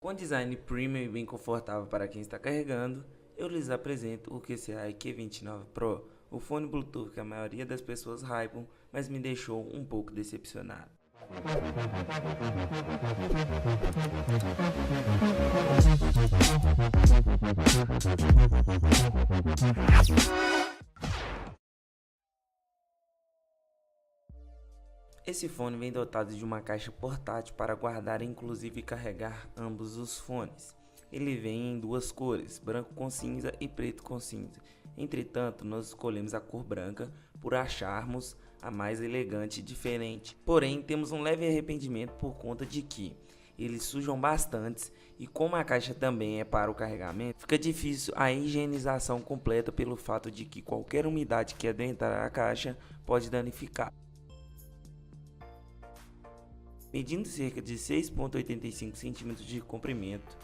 Com design premium e bem confortável para quem está carregando, eu lhes apresento o QCI Q29 Pro, o fone Bluetooth que a maioria das pessoas hypam, mas me deixou um pouco decepcionado. Esse fone vem dotado de uma caixa portátil para guardar e inclusive carregar ambos os fones. Ele vem em duas cores, branco com cinza e preto com cinza. Entretanto, nós escolhemos a cor branca por acharmos a mais elegante e diferente. Porém, temos um leve arrependimento por conta de que eles sujam bastante e como a caixa também é para o carregamento, fica difícil a higienização completa pelo fato de que qualquer umidade que adentrar a caixa pode danificar. Medindo cerca de 6,85 cm de comprimento,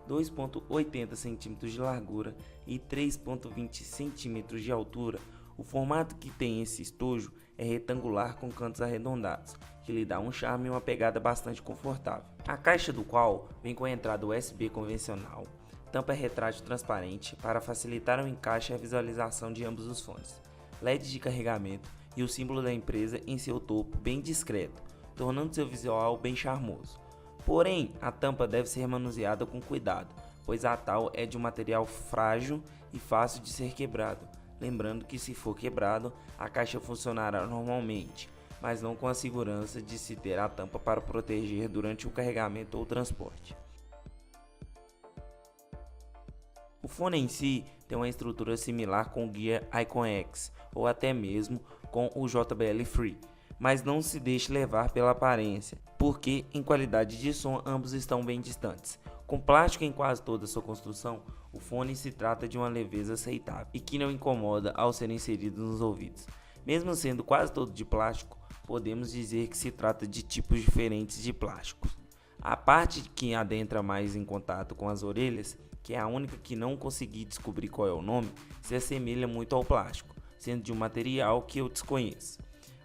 2,80 cm de largura e 3,20 cm de altura, o formato que tem esse estojo é retangular com cantos arredondados, que lhe dá um charme e uma pegada bastante confortável. A caixa do qual vem com a entrada USB convencional, tampa retrátil transparente para facilitar o encaixe e a visualização de ambos os fones, LED de carregamento e o símbolo da empresa em seu topo bem discreto, tornando seu visual bem charmoso. Porém, a tampa deve ser manuseada com cuidado, pois a tal é de um material frágil e fácil de ser quebrado. Lembrando que se for quebrado, a caixa funcionará normalmente, mas não com a segurança de se ter a tampa para proteger durante o carregamento ou transporte. O fone em si tem uma estrutura similar com o Gear Icon X ou até mesmo com o JBL Free, mas não se deixe levar pela aparência, porque em qualidade de som ambos estão bem distantes. Com plástico em quase toda a sua construção, o fone se trata de uma leveza aceitável e que não incomoda ao ser inserido nos ouvidos. Mesmo sendo quase todo de plástico, podemos dizer que se trata de tipos diferentes de plástico. A parte que adentra mais em contato com as orelhas, que é a única que não consegui descobrir qual é o nome, se assemelha muito ao plástico, sendo de um material que eu desconheço,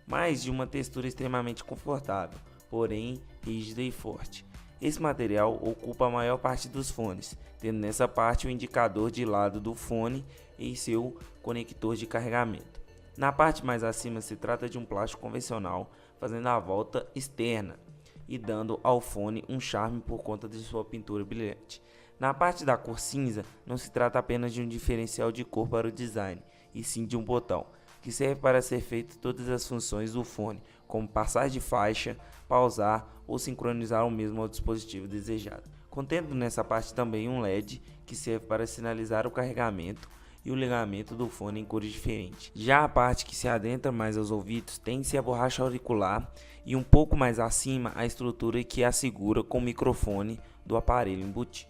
mas de uma textura extremamente confortável, porém rígida e forte. Esse material ocupa a maior parte dos fones, tendo nessa parte o indicador de lado do fone e seu conector de carregamento. Na parte mais acima se trata de um plástico convencional, fazendo a volta externa e dando ao fone um charme por conta de sua pintura brilhante. Na parte da cor cinza, não se trata apenas de um diferencial de cor para o design, e sim de um botão, que serve para ser feito todas as funções do fone, como passar de faixa, pausar ou sincronizar o mesmo ao dispositivo desejado. Contendo nessa parte também um LED que serve para sinalizar o carregamento e o ligamento do fone em cores diferentes. Já a parte que se adentra mais aos ouvidos tem-se a borracha auricular e um pouco mais acima a estrutura que a segura com o microfone do aparelho embutido.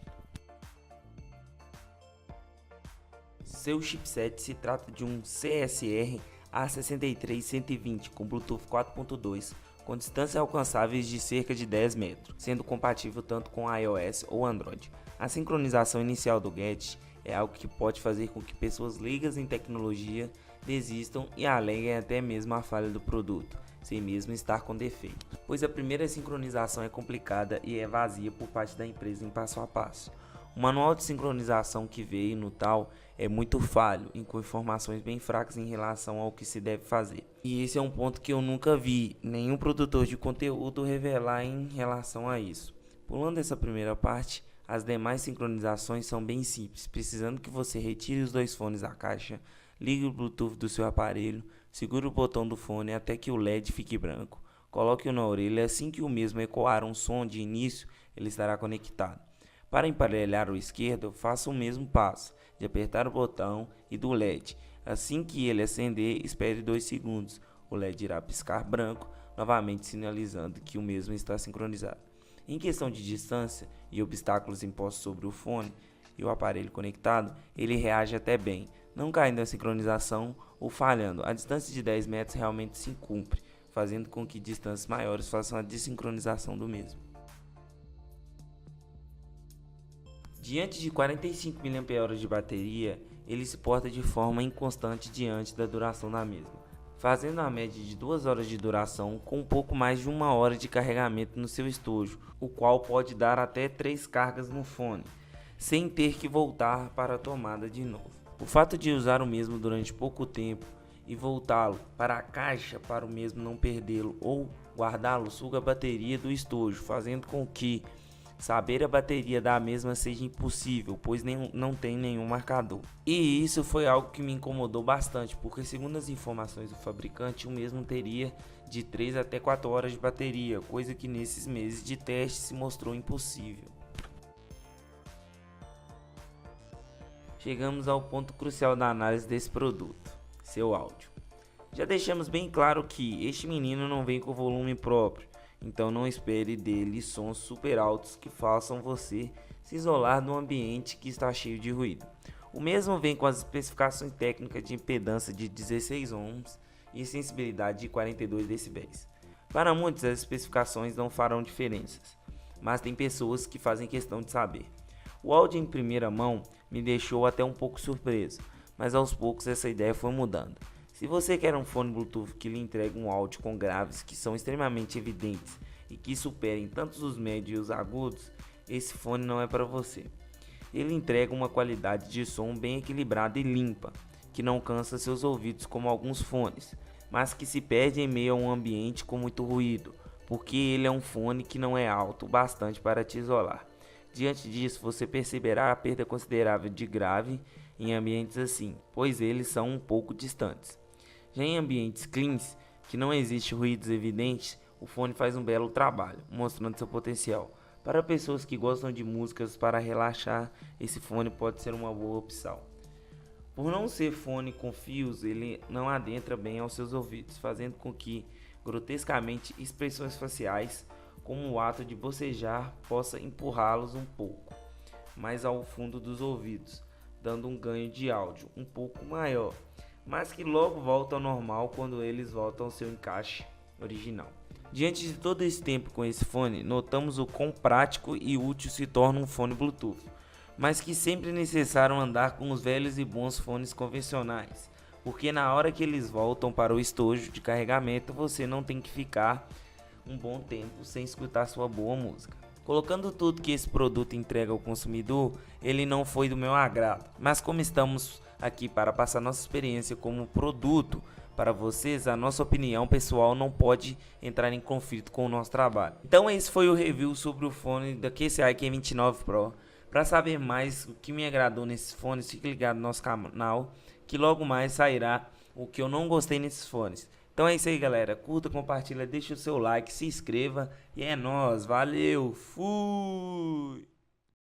Seu chipset se trata de um CSR A63120 com Bluetooth 4.2 com distâncias alcançáveis de cerca de 10 metros, sendo compatível tanto com iOS ou Android. A sincronização inicial do gadget é algo que pode fazer com que pessoas leigas em tecnologia desistam e aleguem até mesmo a falha do produto, sem mesmo estar com defeito, pois a primeira sincronização é complicada e é vazia por parte da empresa em passo a passo. O manual de sincronização que veio no tal é muito falho e com informações bem fracas em relação ao que se deve fazer. E esse é um ponto que eu nunca vi nenhum produtor de conteúdo revelar em relação a isso. Pulando essa primeira parte, as demais sincronizações são bem simples, precisando que você retire os dois fones da caixa, ligue o Bluetooth do seu aparelho, segure o botão do fone até que o LED fique branco, coloque-o na orelha, assim que o mesmo ecoar um som de início, ele estará conectado. Para emparelhar o esquerdo, faça o mesmo passo, de apertar o botão e do LED. Assim que ele acender, espere 2 segundos. O LED irá piscar branco, novamente sinalizando que o mesmo está sincronizado. Em questão de distância e obstáculos impostos sobre o fone e o aparelho conectado, ele reage até bem, não caindo na sincronização ou falhando. A distância de 10 metros realmente se cumpre, fazendo com que distâncias maiores façam a desincronização do mesmo. Diante de 45 mAh de bateria, ele se porta de forma inconstante diante da duração da mesma, fazendo a média de 2 horas de duração com um pouco mais de 1 hora de carregamento no seu estojo, o qual pode dar até 3 cargas no fone, sem ter que voltar para a tomada de novo. O fato de usar o mesmo durante pouco tempo e voltá-lo para a caixa para o mesmo não perdê-lo ou guardá-lo suga a bateria do estojo, fazendo com que saber a bateria da mesma seja impossível, pois não tem nenhum marcador. E isso foi algo que me incomodou bastante, porque segundo as informações do fabricante, o mesmo teria de 3 até 4 horas de bateria, coisa que nesses meses de teste se mostrou impossível. Chegamos ao ponto crucial da análise desse produto, seu áudio. Já deixamos bem claro que este menino não vem com volume próprio, então não espere dele sons super altos que façam você se isolar num ambiente que está cheio de ruído. O mesmo vem com as especificações técnicas de impedância de 16 ohms e sensibilidade de 42 dB. Para muitos as especificações não farão diferenças, mas tem pessoas que fazem questão de saber. O áudio em primeira mão me deixou até um pouco surpreso, mas aos poucos essa ideia foi mudando. Se você quer um fone Bluetooth que lhe entregue um áudio com graves que são extremamente evidentes e que superem tanto os médios e os agudos, esse fone não é para você. Ele entrega uma qualidade de som bem equilibrada e limpa, que não cansa seus ouvidos como alguns fones, mas que se perde em meio a um ambiente com muito ruído, porque ele é um fone que não é alto o bastante para te isolar. Diante disso, você perceberá a perda considerável de grave em ambientes assim, pois eles são um pouco distantes. Já em ambientes cleans, que não existe ruídos evidentes, o fone faz um belo trabalho, mostrando seu potencial. Para pessoas que gostam de músicas para relaxar, esse fone pode ser uma boa opção. Por não ser fone com fios, ele não adentra bem aos seus ouvidos, fazendo com que, grotescamente, expressões faciais, como o ato de bocejar, possa empurrá-los um pouco mais ao fundo dos ouvidos, dando um ganho de áudio um pouco maior, mas que logo volta ao normal quando eles voltam ao seu encaixe original. Diante de todo esse tempo com esse fone, notamos o quão prático e útil se torna um fone Bluetooth, mas que sempre é necessário andar com os velhos e bons fones convencionais, porque na hora que eles voltam para o estojo de carregamento, você não tem que ficar um bom tempo sem escutar sua boa música. Colocando tudo que esse produto entrega ao consumidor, ele não foi do meu agrado, mas como estamos aqui para passar nossa experiência como produto para vocês, a nossa opinião pessoal não pode entrar em conflito com o nosso trabalho. Então esse foi o review sobre o fone da QCI Q29 Pro. Para saber mais o que me agradou nesses fones, fique ligado no nosso canal, que logo mais sairá o que eu não gostei nesses fones. Então é isso aí, galera. Curta, compartilha, deixa o seu like, se inscreva e é nóis. Valeu, fui!